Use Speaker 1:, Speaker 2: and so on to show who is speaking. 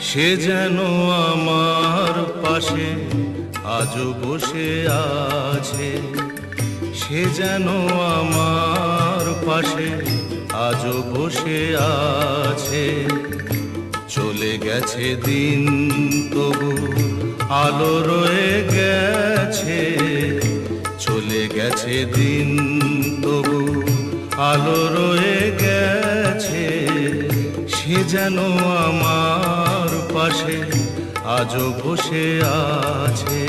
Speaker 1: সে যেন আমার পাশে আজও বসে আছে, সে যেন আমার পাশে আজও বসে আছে। চলে গেছে দিন তবু আলো রয়ে গেছে, চলে গেছে দিন তবু আলো রয়ে গেছে। সে যেন আমার পাশে আজও বসে আছে।